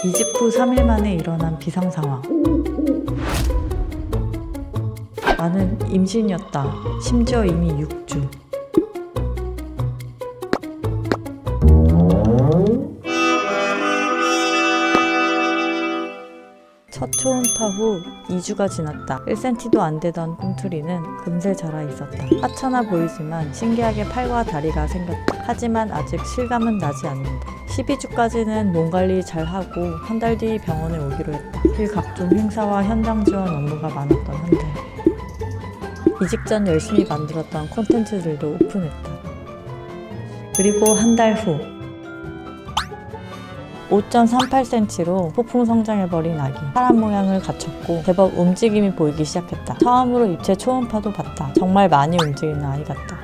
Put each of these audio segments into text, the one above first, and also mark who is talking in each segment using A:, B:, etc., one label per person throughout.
A: 이직 후 3일 만에 일어난 비상 상황. 나는 임신이었다. 심지어 이미 6주. 첫 초음파 후 2주가 지났다. 1cm도 안 되던 꿈틀이는 금세 자라 있었다. 하찮아 보이지만 신기하게 팔과 다리가 생겼다. 하지만 아직 실감은 나지 않는다. 12주까지는 몸 관리 잘 하고 한 달 뒤 병원에 오기로 했다. 각종 행사와 현장 지원 업무가 많았던 한데 이직 전 열심히 만들었던 콘텐츠들도 오픈했다. 그리고 한 달 후 5.38cm로 폭풍 성장해버린 아기. 사람 모양을 갖췄고 제법 움직임이 보이기 시작했다. 처음으로 입체 초음파도 봤다. 정말 많이 움직이는 아이 같다.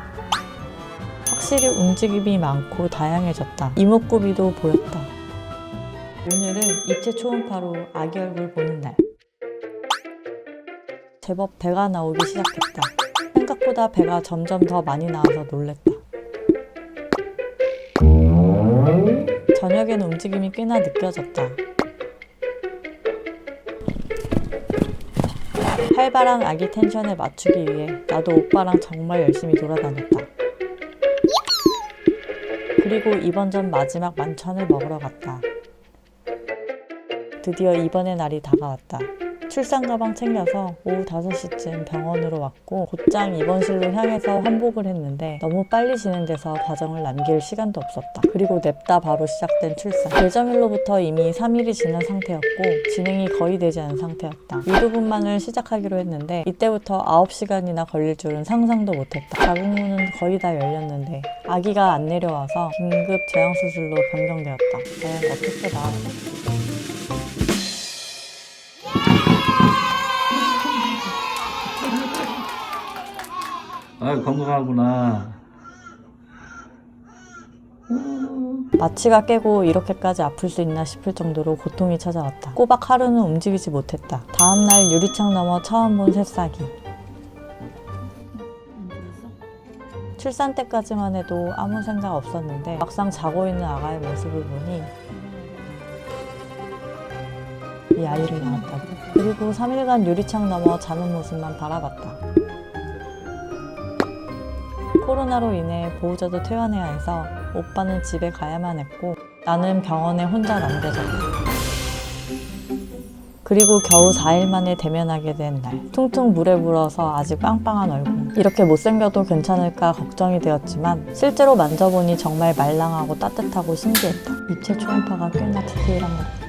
A: 확실히 움직임이 많고 다양해졌다. 이목구비도 보였다. 오늘은 입체 초음파로 아기 얼굴 보는 날. 제법 배가 나오기 시작했다. 생각보다 배가 점점 더 많이 나와서 놀랬다. 저녁엔 움직임이 꽤나 느껴졌다. 활발한 아기 텐션에 맞추기 위해 나도 오빠랑 정말 열심히 돌아다녔다. 그리고 입원전 마지막 만찬을 먹으러 갔다. 드디어 입원의 날이 다가왔다. 출산 가방 챙겨서 오후 5시쯤 병원으로 왔고 곧장 입원실로 향해서 환복을 했는데 너무 빨리 진행돼서 과정을 남길 시간도 없었다. 그리고 냅다 바로 시작된 출산. 예정일로부터 이미 3일이 지난 상태였고 진행이 거의 되지 않은 상태였다. 유두분만을 시작하기로 했는데 이때부터 9시간이나 걸릴 줄은 상상도 못했다. 자궁문은 거의 다 열렸는데 아기가 안 내려와서 긴급 제왕수술로 변경되었다. 과연 어떻게 나았을지.
B: 아, 건강하구나.
A: 마취가 깨고 이렇게까지 아플 수 있나 싶을 정도로 고통이 찾아왔다. 꼬박 하루는 움직이지 못했다. 다음날 유리창 너머 처음 본 새싹이. 출산 때까지만 해도 아무 생각 없었는데 막상 자고 있는 아가의 모습을 보니 이 아이를 낳았다고. 그리고 3일간 유리창 너머 자는 모습만 바라봤다. 코로나로 인해 보호자도 퇴원해야 해서 오빠는 집에 가야만 했고 나는 병원에 혼자 남겨졌다. 그리고 겨우 4일 만에 대면하게 된 날. 퉁퉁 물에 불어서 아직 빵빵한 얼굴. 이렇게 못생겨도 괜찮을까 걱정이 되었지만 실제로 만져보니 정말 말랑하고 따뜻하고 신기했다. 입체 초음파가 꽤나 디테일한 것 같기도.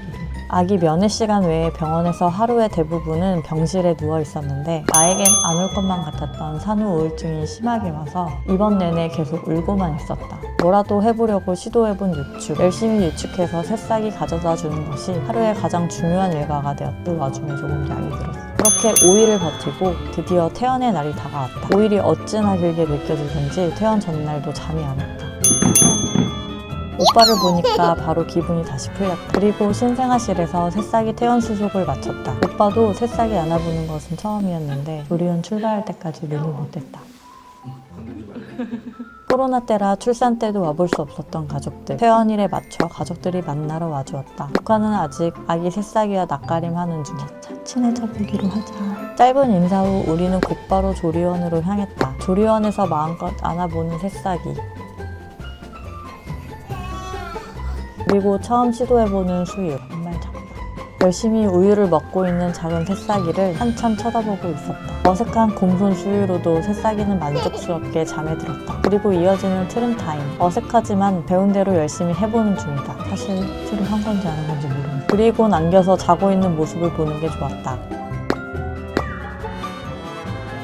A: 아기 면회 시간 외에 병원에서 하루의 대부분은 병실에 누워 있었는데 나에겐 안 올 것만 같았던 산후 우울증이 심하게 와서 입원 내내 계속 울고만 있었다. 뭐라도 해보려고 시도해본 유축. 열심히 유축해서 새싹이 가져다 주는 것이 하루의 가장 중요한 일과가 되었던 그 와중에 조금 약이 들었어. 그렇게 5일을 버티고 드디어 퇴원의 날이 다가왔다. 5일이 어찌나 길게 느껴지던지 퇴원 전날도 잠이 안 왔다. 오빠를 보니까 바로 기분이 다시 풀렸다. 그리고 신생아실에서 새싹이 퇴원 수속을 마쳤다. 오빠도 새싹이 안아보는 것은 처음이었는데 조리원 출발할 때까지 눈을 못 뗐다. 코로나 때라 출산 때도 와볼 수 없었던 가족들. 퇴원일에 맞춰 가족들이 만나러 와주었다. 북한은 아직 아기 새싹이와 낯가림하는 중이야. 친해져 보기로 하자. 짧은 인사 후 우리는 곧바로 조리원으로 향했다. 조리원에서 마음껏 안아보는 새싹이. 그리고 처음 시도해보는 수유. 정말 작다. 열심히 우유를 먹고 있는 작은 새싹이를 한참 쳐다보고 있었다. 어색한 곰손 수유로도 새싹이는 만족스럽게 잠에 들었다. 그리고 이어지는 트림 타임. 어색하지만 배운 대로 열심히 해보는 중이다. 사실 트림 한 건지 안 한 건지 모르는데. 그리고 남겨서 자고 있는 모습을 보는 게 좋았다.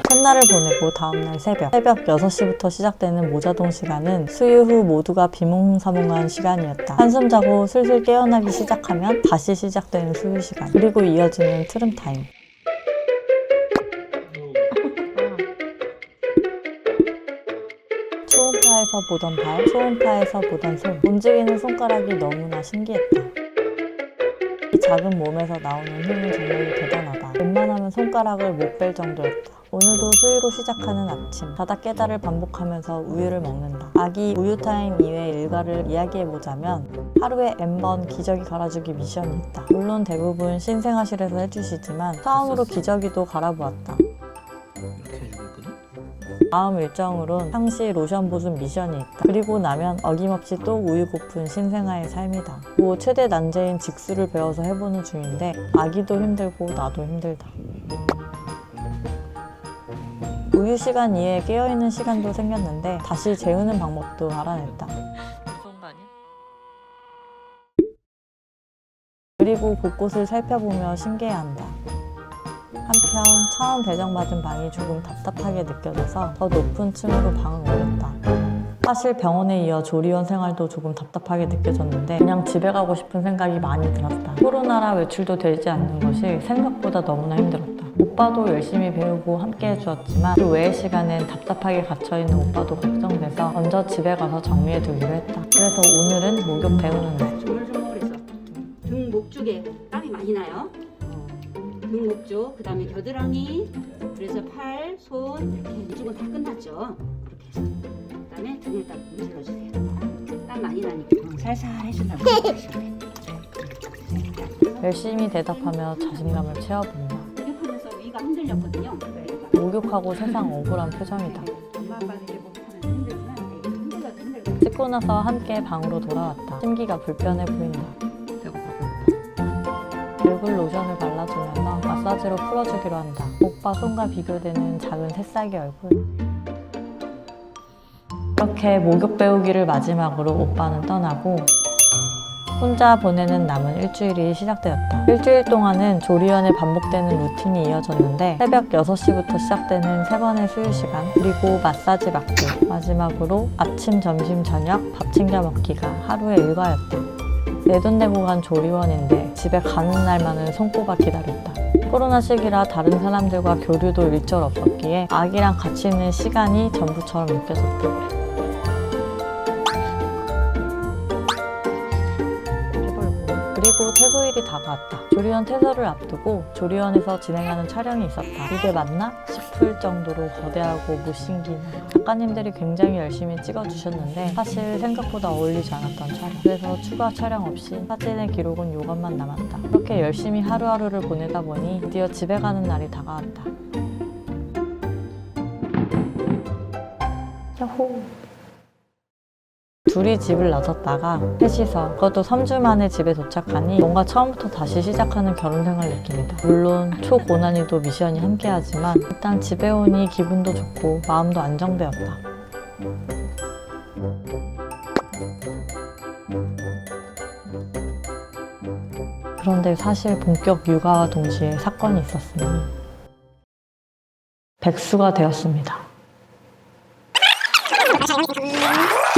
A: 첫날을 보내고 다음날 새벽 6시부터 시작되는 모자동 시간은 수유 후 모두가 비몽사몽한 시간이었다. 한숨 자고 슬슬 깨어나기 시작하면 다시 시작되는 수유 시간. 그리고 이어지는 트림 타임. 초음파에서 보던 발, 초음파에서 보던 손. 움직이는 손가락이 너무나 신기했다. 이 작은 몸에서 나오는 힘은 정말 대단하다. 웬만하면 손가락을 못 뺄 정도였다. 오늘도 수유로 시작하는 아침. 자다 깨달을 반복하면서 우유를 먹는다. 아기 우유 타임 이외의 일과를 이야기해보자면 하루에 N번 기저귀 갈아주기 미션이 있다. 물론 대부분 신생아실에서 해주시지만 처음으로 기저귀도 갈아보았다.
B: 이렇게 해주고 있거든?
A: 다음 일정으론 상시 로션 보습 미션이 있다. 그리고 나면 어김없이 또 우유 고픈 신생아의 삶이다. 뭐 최대 난제인 직수를 배워서 해보는 중인데 아기도 힘들고 나도 힘들다. 우유 시간 이외에 깨어있는 시간도 생겼는데 다시 재우는 방법도 알아냈다.
C: 무서운 거 아니야?
A: 그리고 곳곳을 살펴보며 신기해한다. 한편 처음 배정받은 방이 조금 답답하게 느껴져서 더 높은 층으로 방을 올렸다. 사실 병원에 이어 조리원 생활도 조금 답답하게 느껴졌는데 그냥 집에 가고 싶은 생각이 많이 들었다. 코로나라 외출도 되지 않는 것이 생각보다 너무나 힘들었다. 오빠도 열심히 배우고 함께 해주었지만 그 외의 시간엔 답답하게 갇혀있는 오빠도 걱정돼서 먼저 집에 가서 정리해두기로 했다. 그래서 오늘은 목욕 배우는 날.
D: 조물조물해서 등 목 쪽에 땀이 많이 나요. 등 목 쪽, 그 다음에 겨드랑이, 그래서 팔, 손 이렇게 이쪽은 다 끝났죠. 그렇게 해서 그 다음에 등을 딱 문질러주세요. 땀 많이 나니까 살살 해준다고 생각하시면 돼요.
A: 열심히 대답하며 자신감을 채워본다.
D: 목욕하면서 위가 흔들렸거든요. 그러니까
A: 목욕하고 세상 억울한 표정이다.
D: 엄마 아빠는 이제 목욕하면서 힘들지만 이게 힘들어도 힘들고
A: 씻고 나서 함께 방으로 돌아왔다. 심기가 불편해 보인다. 얼굴 로션을 발라주면서 마사지로 풀어주기로 한다. 오빠 손과 비교되는 작은 새싹의 얼굴. 이렇게 목욕 배우기를 마지막으로 오빠는 떠나고 혼자 보내는 남은 일주일이 시작되었다. 일주일 동안은 조리원에 반복되는 루틴이 이어졌는데 새벽 6시부터 시작되는 3번의 수유 시간, 그리고 마사지 받기, 마지막으로 아침, 점심, 저녁 밥 챙겨 먹기가 하루의 일과였다. 내 돈 내고 간 조리원인데 집에 가는 날만은 손꼽아 기다렸다. 코로나 시기라 다른 사람들과 교류도 일절 없었기에 아기랑 같이 있는 시간이 전부처럼 느껴졌다. 그리고 퇴소일이 다가왔다. 조리원 퇴소를 앞두고 조리원에서 진행하는 촬영이 있었다. 이게 맞나? 싶을 정도로 거대하고 못생긴 작가님들이 굉장히 열심히 찍어주셨는데 사실 생각보다 어울리지 않았던 촬영. 그래서 추가 촬영 없이 사진의 기록은 요것만 남았다. 그렇게 열심히 하루하루를 보내다 보니 드디어 집에 가는 날이 다가왔다. 야호! 둘이 집을 나섰다가 셋이서 그것도 3주 만에 집에 도착하니 뭔가 처음부터 다시 시작하는 결혼생활 느낌이다. 물론 초고난이도 미션이 함께하지만 일단 집에 오니 기분도 좋고 마음도 안정되었다. 그런데 사실 본격 육아와 동시에 사건이 있었으니 백수가 되었습니다.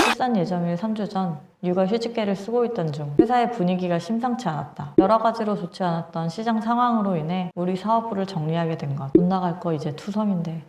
A: 출산 예정일 3주 전 육아 휴직계를 쓰고 있던 중 회사의 분위기가 심상치 않았다. 여러 가지로 좋지 않았던 시장 상황으로 인해 우리 사업부를 정리하게 된 것. 돈 나갈 거 이제 투성인데.